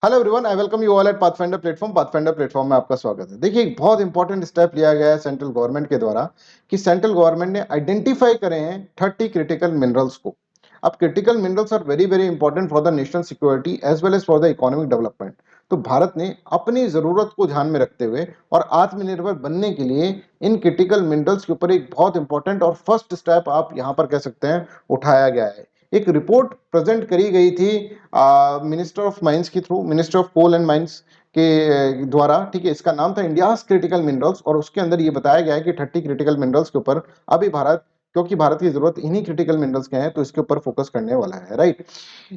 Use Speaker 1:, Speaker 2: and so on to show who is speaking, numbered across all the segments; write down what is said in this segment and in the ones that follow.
Speaker 1: Hello everyone, I welcome you all at pathfinder platform. Pathfinder platform में आपका स्वागत है। देखिए, एक बहुत इंपॉर्टेंट स्टेप लिया गया है सेंट्रल गवर्नमेंट के द्वारा कि सेंट्रल गवर्नमेंट ने आइडेंटिफाई करे हैं 30 क्रिटिकल मिनरल्स को। अब critical minerals are very very important for the national security as well as for the economic development. तो भारत ने अपनी जरूरत को ध्यान में रखते हुए और आत्मनिर्भर बनने के लिए इन क्रिटिकल मिनरल्स के ऊपर एक बहुत इंपॉर्टेंट और फर्स्ट स्टेप आप यहाँ पर कह सकते हैं उठाया गया है। एक रिपोर्ट प्रेजेंट करी गई थी मिनिस्टर ऑफ माइंस के थ्रू, minister of coal and mines के द्वारा। ठीक है, इसका नाम था इंडियाज क्रिटिकल मिनरल्स और उसके अंदर ये बताया गया है कि 30 क्रिटिकल मिनरल्स के ऊपर अभी भारत, क्योंकि भारत की जरूरत इन्हीं क्रिटिकल मिनरल्स के हैं, तो इसके ऊपर फोकस करने वाला है। राइट।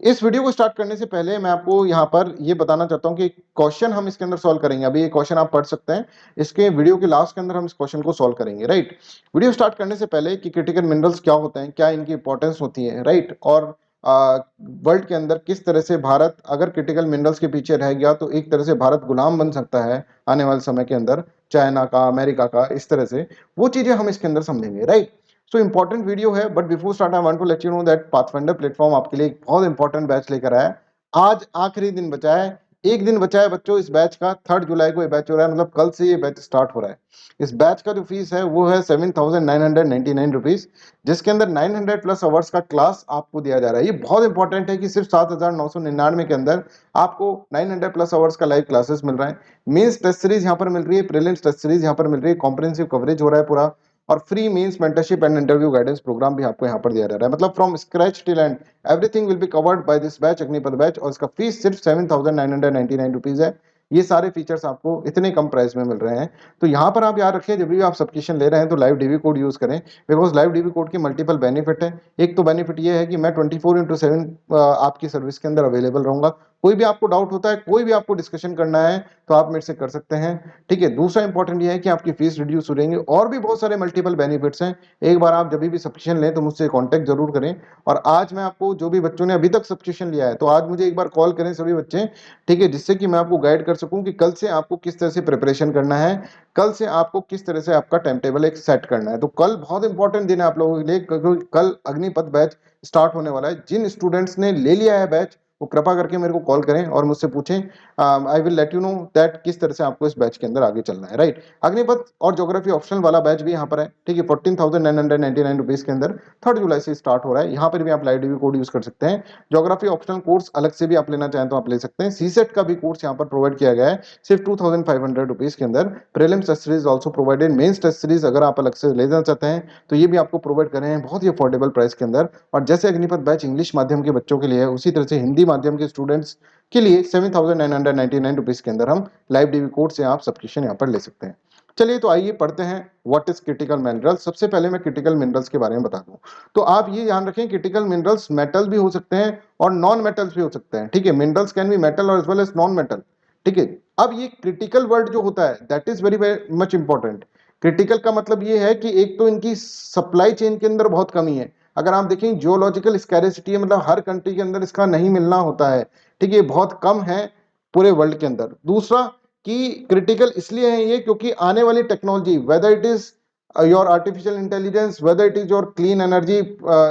Speaker 1: इस वीडियो को स्टार्ट करने से पहले मैं आपको यहाँ पर ये बताना चाहता हूँ कि क्वेश्चन हम इसके अंदर सॉल्व करेंगे। अभी ये क्वेश्चन आप पढ़ सकते हैं, इसके वीडियो के लास्ट के अंदर हम इस क्वेश्चन को सॉल्व करेंगे। राइट। वीडियो स्टार्ट करने से पहले कि क्रिटिकल मिनरल्स क्या होते हैं, क्या इनकी इंपॉर्टेंस होती है, राइट, और वर्ल्ड के अंदर किस तरह से भारत अगर क्रिटिकल मिनरल्स के पीछे रह गया तो एक तरह से भारत गुलाम बन सकता है आने वाले समय के अंदर, चाइना का, अमेरिका का, इस तरह से वो चीजें हम इसके अंदर समझेंगे। राइट। सो इंपॉर्टेंट वीडियो है, but before start I want to let you know that pathfinder platform आपके लिए एक बहुत इंपॉर्टेंट बैच लेकर आया है। आज आखिरी दिन बचा है, एक दिन बचा है बच्चों इस बैच का। 3 जुलाई को ये बैच हो रहा है, मतलब कल से ये बैच स्टार्ट हो रहा है। इस बैच का जो फीस है वो है 7,999 रुपीज, जिसके अंदर 900 प्लस आवर्स का क्लास आपको दिया जा रहा है। ये बहुत इंपॉर्टेंट है कि सिर्फ 7,999 के अंदर आपको 900 प्लस आवर्स का लाइव क्लासेस मिल रहा है। मेंस टेस्ट सीरीज यहाँ पर मिल रही है, प्रीलिम्स टेस्ट सीरीज यहाँ पर मिल रही है, कॉम्प्रिहेंसिव कवरेज हो रहा है पूरा, और free mains mentorship and interview guidance programme भी आपको यहाँ पर दिया जा रहा है। मतलब from scratch till end everything will be covered by this batch, Agnipath batch, और इसका फीस सिर्फ 7,999 रुपीज है। ये सारे फीचर्स आपको इतने कम प्राइस में मिल रहे हैं। तो यहाँ पर आप याद रखें, जब भी आप सब्सक्रिप्शन ले रहे हैं तो लाइव डीवी कोड यूज करें, बिकॉज लाइव डीवी कोड के मल्टीपल बेनिफिट है। एक तो बेनिफिट ये है कि मैं 24/7 आपकी सर्विस के अंदर अवेलेबल रहूंगा। कोई भी आपको डाउट होता है, कोई भी आपको डिस्कशन करना है, तो आप मेरे से कर सकते हैं। ठीक है। दूसरा इंपॉर्टेंट ये है कि आपकी फीस रिड्यूस हो जाएंगे, और भी बहुत सारे मल्टीपल बेनिफिट्स हैं। एक बार आप जब भी सब्सक्रिप्शन लें तो मुझसे कांटेक्ट जरूर करें। और आज मैं आपको, जो भी बच्चों ने अभी तक सब्सक्रिप्शन लिया है, तो आज मुझे एक बार कॉल करें सभी बच्चे, ठीक है, जिससे कि मैं आपको गाइड कर सकूं कि कल से आपको किस तरह से प्रिपरेशन करना है, कल से आपको किस तरह से आपका टाइम टेबल एक सेट करना है। तो कल बहुत इंपॉर्टेंट दिन है आप लोगों के लिए, क्योंकि कल अग्निपथ बैच स्टार्ट होने वाला है। जिन स्टूडेंट्स ने ले लिया है बैच, वो कृपा करके मेरे को कॉल करें और मुझसे पूछें। I will let you know that किस तरह से आपको इस बैच के अंदर आगे चलना है। राइट। अग्निपथ और ज्योग्राफी ऑप्शनल वाला बैच भी यहाँ पर है। ठीक है, 14,999 रुपीज के अंदर 3 जुलाई से स्टार्ट हो रहा है। यहाँ पर भी आप लाइव डीवी कोड यूज कर सकते हैं। ज्योग्राफी ऑप्शनल कोर्स अलग से भी आप लेना चाहें तो आप ले सकते हैं। सीसेट का भी कोर्स यहाँ पर प्रोवाइड किया गया है सिर्फ 2,500 रुपीज के अंदर। Prelims test series also provided, mains test series अगर आप अलग से लेना चाहते हैं तो ये भी आपको प्रोवाइड कर रहे हैं बहुत ही अफोर्डेबल प्राइस के अंदर। और जैसे अग्निपथ बैच इंग्लिश माध्यम के बच्चों के लिए है, उसी तरह से हिंदी माध्यम के स्टूडेंट्स के लिए 7,999 रुपीज के अंदर हम लाइव डीवी कोड से आप सब्सक्रिप्शन यहाँ पर ले सकते हैं। चलिए, तो आइए पढ़ते हैं व्हाट इज क्रिटिकल मिनरल्स। सबसे पहले मैं क्रिटिकल मिनरल्स के बारे में बता दूं, तो आप ये ध्यान रखें, क्रिटिकल मिनरल्स मेटल भी हो सकते हैं और नॉन मेटल्स भी हो सकते हैं। ठीक है, मिनरल्स कैन बी मेटल और as well as non metal. ठीक है। अब ये क्रिटिकल वर्ड जो होता है, that is very very much important. Critical का मतलब ये है कि एक तो इनकी सप्लाई चेन के अंदर बहुत कमी है। अगर आप देखें, जियोलॉजिकल स्कैरेसिटी है, मतलब हर कंट्री के अंदर इसका नहीं मिलना होता है। ठीक है, बहुत कम है पूरे वर्ल्ड के अंदर। दूसरा कि क्रिटिकल इसलिए है ये क्योंकि आने वाली technology, whether it is your artificial intelligence, whether it is your clean energy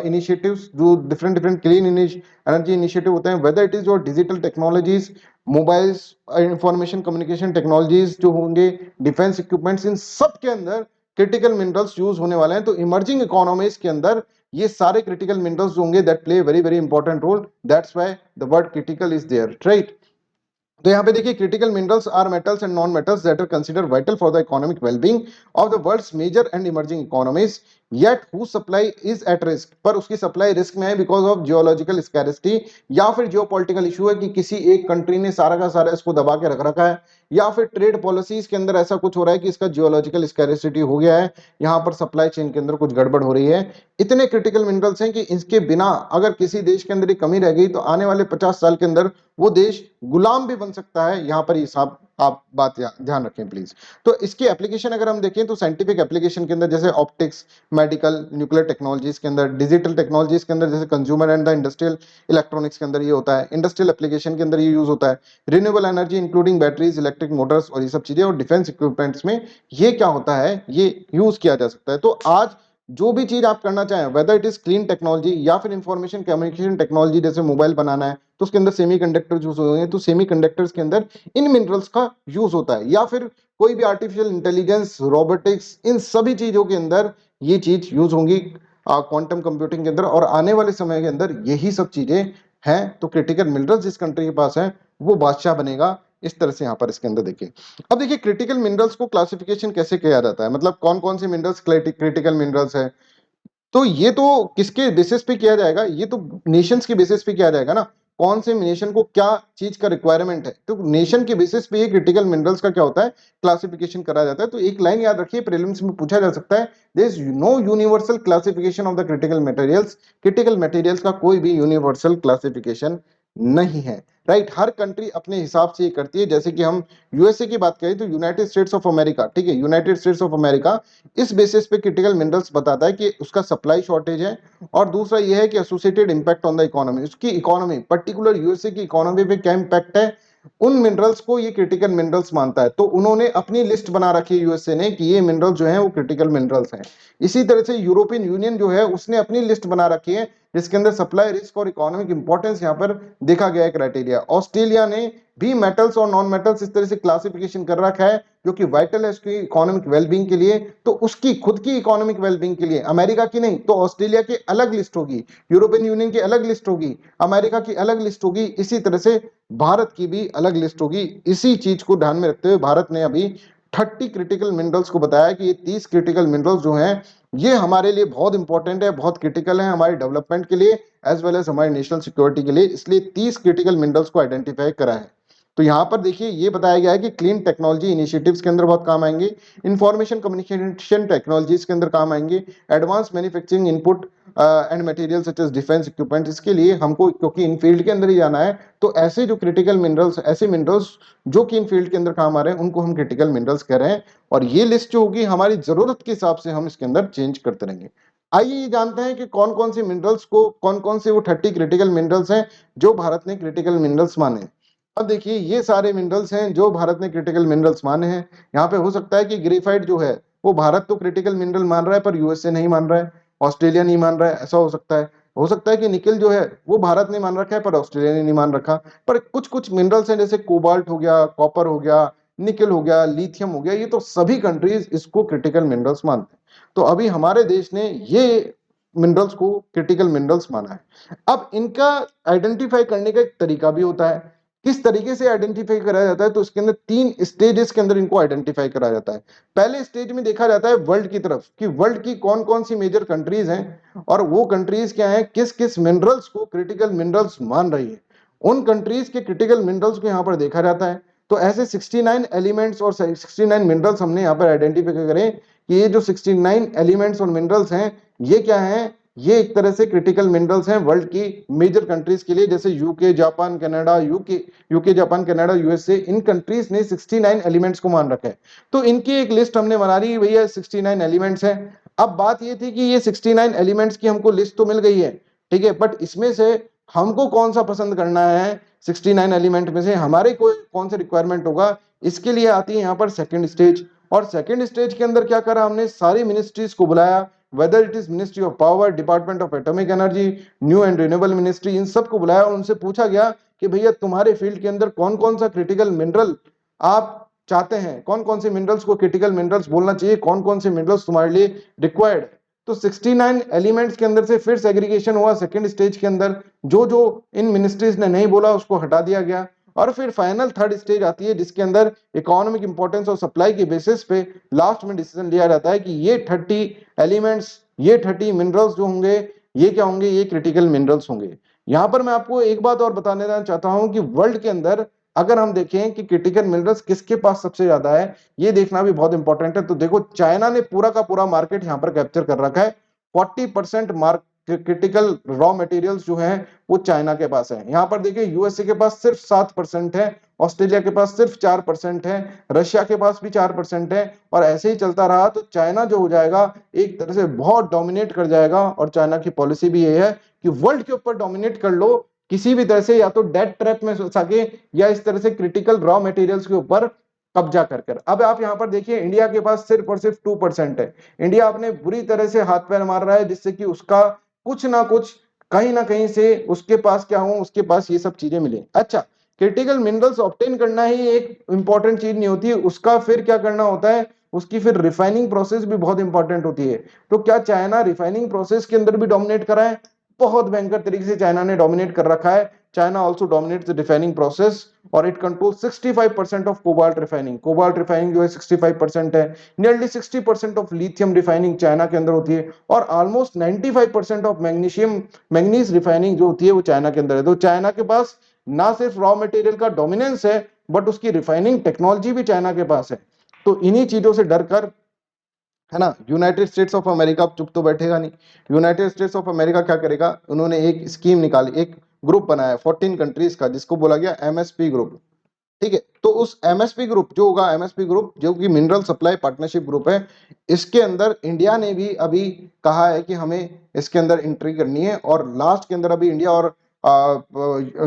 Speaker 1: initiatives, जो different different clean energy initiative होते हैं, whether it is your digital technologies, mobiles, information communication technologies जो होंगे, डिफेंस इक्विपमेंट्स, इन सब के अंदर critical minerals use होने वाले हैं। तो इमर्जिंग इकोनॉमीज के अंदर ये सारे क्रिटिकल मिनरल्स होंगे that play very very important role. That's why the word critical is there. Right. तो यहाँ पे देखिए, critical minerals are metals and non metals that are considered vital for the economic wellbeing of the world's major and emerging economies, yet who supply is at risk, पर उसकी supply risk में है because of geological scarcity, या फिर geopolitical issue है कि किसी एक कंट्री ने सारा का सारा इसको दबा के रख रखा है, या फिर ट्रेड पॉलिसीज के अंदर ऐसा कुछ हो रहा है कि इसका जियोलॉजिकल स्कैरिसिटी हो गया है, यहाँ पर सप्लाई चेन के अंदर कुछ गड़बड़ हो रही है। इतने क्रिटिकल मिनरल्स हैं कि इसके बिना अगर किसी देश के अंदर कमी रह गई तो आने वाले 50 साल के अंदर वो देश गुलाम भी बन सकता है। यहाँ पर हिसाब आप बात ध्यान रखें प्लीज। तो इसकी एप्लीकेशन अगर हम देखें तो साइंटिफिक एप्लीकेशन के अंदर जैसे ऑप्टिक्स, मेडिकल, न्यूक्लियर टेक्नोलॉजीज के अंदर, डिजिटल टेक्नोलॉजीज के अंदर, जैसे consumer and the industrial electronics के अंदर ये होता है, इंडस्ट्रियल एप्लीकेशन के अंदर ये यूज होता है, renewable energy including batteries, electric Motors और ये सब चीजें, और डिफेंस इक्विपमेंट्स में ये क्या होता है, ये यूज किया जा सकता है। तो आज जो भी चीज आप करना चाहें, weather it is clean technology या फिर इंफॉर्मेशन कम्युनिकेशन टेक्नोलॉजी, जैसे मोबाइल बनाना है तो उसके अंदर सेमीकंडक्टर यूज होंगे, तो सेमीकंडक्टर्स के अंदर इन मिनरल्स का यूज होता है। या फिर कोई भी आर्टिफिशियल इंटेलिजेंस, रोबोटिक्स, इन सभी चीजों के अंदर ये चीज यूज होंगी क्वांटम कंप्यूटिंग के अंदर, और आने वाले समय के अंदर यही सब चीजें हैं। तो क्रिटिकल मिनरल्स जिस कंट्री के पास है वो बादशाह बनेगा। इस तरह से यहाँ पर इसके अंदर देखिए। अब देखिए क्रिटिकल मिनरल्स को क्लासिफिकेशन कैसे किया जाता है, मतलब कौन कौन से मिनरल्स क्रिटिकल मिनरल्स है। तो ये तो किसके बेसिस पे किया जाएगा, ये तो नेशंस के बेसिस पे किया जाएगा ना, कौन से नेशन को क्या चीज का रिक्वायरमेंट है, तो नेशन के बेसिस पे ये क्रिटिकल मिनरल्स का क्या होता है, क्लासिफिकेशन करा जाता है। तो एक लाइन याद रखिए, प्रीलिम्स में पूछा जा सकता है, there is no universal classification of the critical materials. Critical materials का कोई भी यूनिवर्सल क्लासिफिकेशन नहीं है, राइट। हर कंट्री अपने हिसाब से ये करती है। जैसे कि हम यूएसए की बात करें तो यूनाइटेड स्टेट्स ऑफ अमेरिका, ठीक है, यूनाइटेड स्टेट्स ऑफ अमेरिका इस बेसिस पे क्रिटिकल मिनरल्स बताता है कि उसका सप्लाई शॉर्टेज है, और दूसरा यह है कि associated impact on the economy, उसकी इकोनॉमी, पर्टिकुलर यूएसए की इकोनॉमी पे क्या इंपैक्ट है, उन मिनरल्स को ये क्रिटिकल मिनरल्स मानता है। तो उन्होंने अपनी लिस्ट बना रखी है यूएसए ने कि ये मिनरल जो है वो क्रिटिकल मिनरल्स हैं। इसी तरह से यूरोपियन यूनियन जो है उसने अपनी लिस्ट बना रखी है, जिसके अंदर सप्लाई रिस्क और इकोनॉमिक इंपॉर्टेंस यहाँ पर देखा गया है क्राइटेरिया। ऑस्ट्रेलिया ने भी मेटल्स और नॉन मेटल्स इस तरह से क्लासिफिकेशन कर रखा है जो कि वाइटल है उसकी इकोनॉमिक वेलबींग के लिए, तो उसकी खुद की इकोनॉमिक वेलबींग के लिए, अमेरिका की नहीं। तो ऑस्ट्रेलिया की अलग लिस्ट होगी, यूरोपियन यूनियन की अलग लिस्ट होगी, अमेरिका की अलग लिस्ट होगी, इसी तरह से भारत की भी अलग लिस्ट होगी। इसी चीज को ध्यान में रखते हुए भारत ने अभी 30 क्रिटिकल मिनरल्स को बताया कि ये 30 क्रिटिकल मिनरल्स जो हैं ये हमारे लिए बहुत इंपॉर्टेंट है, बहुत क्रिटिकल है हमारे डेवलपमेंट के लिए एज वेल एज हमारी नेशनल सिक्योरिटी के लिए, इसलिए 30 क्रिटिकल मिनरल्स को आइडेंटिफाई करा है। तो यहाँ पर देखिए ये बताया गया है कि क्लीन टेक्नोलॉजी इनिशिएटिव्स के अंदर बहुत काम आएंगे, इंफॉर्मेशन कम्युनिकेशन टेक्नोलॉजीज के अंदर काम आएंगे, advance manufacturing input and material such as defence equipment, इसके लिए हमको क्योंकि इन फील्ड के अंदर ही जाना है, तो ऐसे जो क्रिटिकल मिनरल्स, ऐसे मिनरल्स जो कि इन फील्ड के अंदर काम आ रहे हैं उनको हम क्रिटिकल मिनरल्स कह रहे हैं। और ये लिस्ट जो होगी हमारी जरूरत के हिसाब से हम इसके अंदर चेंज करते रहेंगे। आइए ये जानते हैं कि कौन कौन से मिनरल्स को, कौन कौन से वो 30 क्रिटिकल मिनरल्स हैं जो भारत ने क्रिटिकल मिनरल्स माने। अब देखिए ये सारे मिनरल्स हैं जो भारत ने क्रिटिकल मिनरल्स माने हैं। यहाँ पे हो सकता है कि ग्रेफाइट जो है वो भारत तो क्रिटिकल मिनरल मान रहा है पर यूएसए नहीं मान रहा है, ऑस्ट्रेलिया नहीं मान रहा है, ऐसा हो सकता है। हो सकता है कि निकेल जो है वो भारत ने मान रखा है पर ऑस्ट्रेलिया ने नहीं मान रखा। पर कुछ कुछ मिनरल्स हैं जैसे कोबाल्ट हो गया, कॉपर हो गया, निकेल हो गया, लिथियम हो गया, ये तो सभी कंट्रीज इसको क्रिटिकल मिनरल्स मानते हैं। तो अभी हमारे देश ने ये मिनरल्स को क्रिटिकल मिनरल्स माना है। अब इनका आइडेंटिफाई करने का एक तरीका भी होता है। किस तरीके से आइडेंटिफाई करा जाता है, तो इसके अंदर 3 स्टेजेस के अंदर इनको आइडेंटिफाई करा जाता है। पहले स्टेज में देखा जाता है वर्ल्ड की तरफ कि वर्ल्ड की कौन कौन सी मेजर कंट्रीज हैं और वो कंट्रीज क्या हैं, किस किस मिनरल्स को क्रिटिकल मिनरल्स मान रही है, उन कंट्रीज के क्रिटिकल मिनरल्स को यहाँ पर देखा जाता है। तो ऐसे 69 एलिमेंट्स और 69 मिनरल्स हमने यहाँ पर आइडेंटिफाई करें कि ये जो 69 एलिमेंट्स और मिनरल्स हैं ये क्या हैं, ये एक तरह से क्रिटिकल मिनरल्स हैं वर्ल्ड की मेजर कंट्रीज के लिए, जैसे UK, Japan, Canada, UK, Japan, Canada, USA, इन कंट्रीज ने 69 एलिमेंट्स को मान रखा है। तो इनकी एक लिस्ट हमने बना ली, भैया 69 एलिमेंट्स हैं। अब बात ये थी कि ये 69 एलिमेंट्स की हमको लिस्ट तो मिल गई है, ठीक है, बट इसमें से हमको कौन सा पसंद करना है, 69 एलिमेंट में से हमारे को कौन सा रिक्वायरमेंट होगा, इसके लिए आती है यहाँ पर सेकंड स्टेज। और सेकंड स्टेज के अंदर क्या करा हमने, सारी मिनिस्ट्रीज को बुलाया, whether it is ministry of power, department of atomic energy, new and renewable ministry, इन सबको बुलाया और उनसे पूछा गया कि भैया तुम्हारे फील्ड के अंदर कौन कौन सा क्रिटिकल मिनरल आप चाहते हैं, कौन कौन से मिनरल्स को क्रिटिकल मिनरल्स बोलना चाहिए, कौन कौन से मिनरल्स तुम्हारे लिए रिक्वायर्ड है। तो 69 एलिमेंट्स के अंदर से फिर सेग्रीगेशन हुआ सेकंड स्टेज के अंदर, जो जो इन मिनिस्ट्रीज ने नहीं बोला उसको हटा दिया गया। और फिर फाइनल थर्ड स्टेज आती है जिसके अंदर इकोनॉमिक इंपॉर्टेंस और सप्लाई के बेसिस पे लास्ट में डिसीजन लिया जाता है कि ये 30 एलिमेंट्स, ये 30 मिनरल्स जो होंगे ये क्या होंगे, ये क्रिटिकल मिनरल्स होंगे। यहां पर मैं आपको एक बात और बताने देना चाहता हूं कि वर्ल्ड के अंदर अगर हम देखें कि क्रिटिकल मिनरल्स किसके पास सबसे ज्यादा है, ये देखना भी बहुत इंपॉर्टेंट है। तो देखो चाइना ने पूरा का पूरा मार्केट यहाँ पर कैप्चर कर रखा है। 40% मार्क क्रिटिकल रॉ मटेरियल्स जो हैं वो चाइना के पास है। यहाँ पर देखिए यूएसए के पास सिर्फ 7% है, ऑस्ट्रेलिया के पास सिर्फ 4% है, रशिया के पास भी 4% है, और ऐसे ही चलता रहा तो चाइना जो हो जाएगा एक तरह से बहुत डोमिनेट कर जाएगा। और चाइना की पॉलिसी भी ये है कि वर्ल्ड के ऊपर डोमिनेट कर लो किसी भी तरह से, या तो डेट ट्रैप में सके या इस तरह से क्रिटिकल रॉ मटेरियल्स के ऊपर कब्जा कर कर। अब आप यहाँ पर देखिए इंडिया के पास सिर्फ और सिर्फ 2% है। इंडिया अपने बुरी तरह से हाथ पैर मार रहा है जिससे कि उसका कुछ ना कुछ कहीं ना कहीं से उसके पास क्या हो, उसके पास ये सब चीजें मिले। अच्छा, क्रिटिकल मिनरल्स ऑब्टेन करना ही एक इंपॉर्टेंट चीज नहीं होती, उसका फिर क्या करना होता है, उसकी फिर रिफाइनिंग प्रोसेस भी बहुत इंपॉर्टेंट होती है। तो क्या चाइना रिफाइनिंग प्रोसेस के अंदर भी डोमिनेट करा है? बहुत भयंकर तरीके से चाइना ने डोमिनेट कर रखा है। China also dominates the refining process और it control 65% of cobalt refining. Cobalt refining जो है 65% है। Nearly 60% of lithium refining China के अंदर होती है, और almost 95% of magnesium manganese refining जो होती है वो चाइना के अंदर है। तो चाइना के पास ना सिर्फ रॉ मटेरियल का डोमिनेंस है, बट उसकी रिफाइनिंग टेक्नोलॉजी भी चाइना के पास है। तो इन्हीं चीजों से डरकर, है ना, यूनाइटेड स्टेट्स ऑफ अमेरिका चुप तो बैठेगा नहीं। यूनाइटेड स्टेट्स ऑफ अमेरिका क्या करेगा, उन्होंने एक स्कीम निकाली, एक ग्रुप बनाया 14 कंट्रीज का, जिसको बोला गया एमएसपी ग्रुप। ठीक है, तो उस एमएसपी ग्रुप जो होगा, एमएसपी ग्रुप जो कि मिनरल सप्लाई पार्टनरशिप ग्रुप है, इसके अंदर इंडिया ने भी अभी कहा है कि हमें इसके अंदर एंट्री करनी है। और लास्ट के अंदर अभी इंडिया और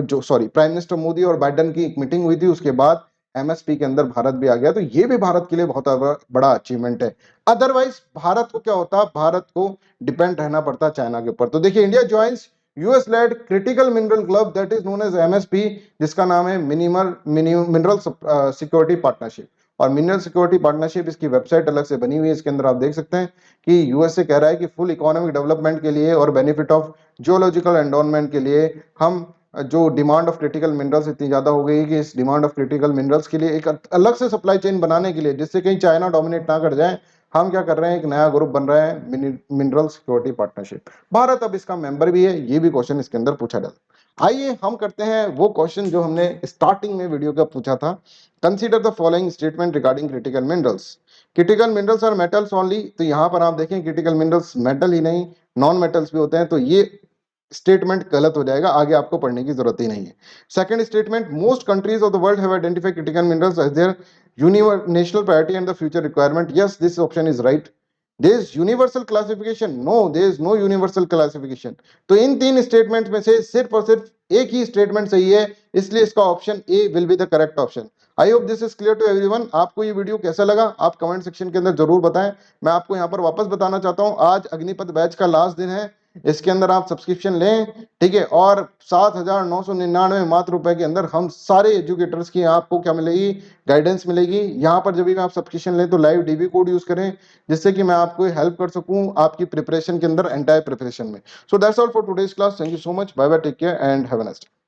Speaker 1: जो सॉरी प्राइम मिनिस्टर मोदी और बाइडेन की एक मीटिंग हुई थी, उसके बाद एमएसपी के अंदर भारत भी आ गया। तो ये भी भारत के लिए बहुत बड़ा अचीवमेंट है। अदरवाइज भारत को क्या होता, भारत को डिपेंड रहना पड़ता चाइना के ऊपर। तो देखिए, India joins US led critical mineral club that is known as MSP, जिसका नाम है मिनरल सिक्योरिटी पार्टनरशिप। और मिनरल सिक्योरिटी पार्टनरशिप, इसकी वेबसाइट अलग से बनी हुई है, इसके अंदर आप देख सकते हैं कि यूएसए कह रहा है कि फुल इकोनॉमिक डेवलपमेंट के लिए और बेनिफिट ऑफ जियोलॉजिकल एंडोनमेंट के लिए हम जो डिमांड ऑफ क्रिटिकल मिनरल्स इतनी ज्यादा हो गई कि इस डिमांड ऑफ क्रिटिकल मिनरल्स के लिए एक अलग से सप्लाई चेन बनाने के लिए, जिससे कहीं चाइना डोमिनेट ना कर जाए, हम क्या कर रहे हैं, एक नया ग्रुप बन रहा है, मिनरल सिक्योरिटी पार्टनरशिप। भारत अब इसका मेंबर भी है, ये भी क्वेश्चन इसके अंदर पूछा जाता। आइए हम करते हैं वो क्वेश्चन जो हमने स्टार्टिंग में वीडियो का पूछा था। Consider the following statement regarding critical minerals. Critical minerals are metals only. तो यहां पर आप देखें, क्रिटिकल मिनरल्स मेटल ही नहीं, नॉन मेटल्स भी होते हैं। तो ये स्टेटमेंट गलत हो जाएगा, आगे आपको पढ़ने की जरूरत ही नहीं है। Second statement, most countries of the world have identified critical minerals as their national priority and the future requirement. Yes, this option is right. There is universal classification? No, there is no universal classification. तो इन तीन statement में से सिर्फ और सिर्फ एक ही statement सही है, इसलिए इसका option a will be the correct option. I hope this is clear to everyone. आपको ये वीडियो कैसा लगा, आप कमेंट सेक्शन के अंदर जरूर बताएं। मैं आपको यहाँ पर वापस बताना चाहता हूँ, आज अग्निपथ बैच का लास्ट दिन है, इसके अंदर आप सब्सक्रिप्शन लें, ठीक है। और 7,999 मात्र रुपए के अंदर हम सारे एजुकेटर्स की आपको क्या मिलेगी, गाइडेंस मिलेगी। यहाँ पर जब भी आप सब्सक्रिप्शन लें तो लाइव डीबी कोड यूज करें, जिससे कि मैं आपको हेल्प कर सकूं आपकी प्रिपरेशन के अंदर, एंटायर प्रिपरेशन में। So that's all for today's class. Thank you so much, bye bye, take care and have a nice day.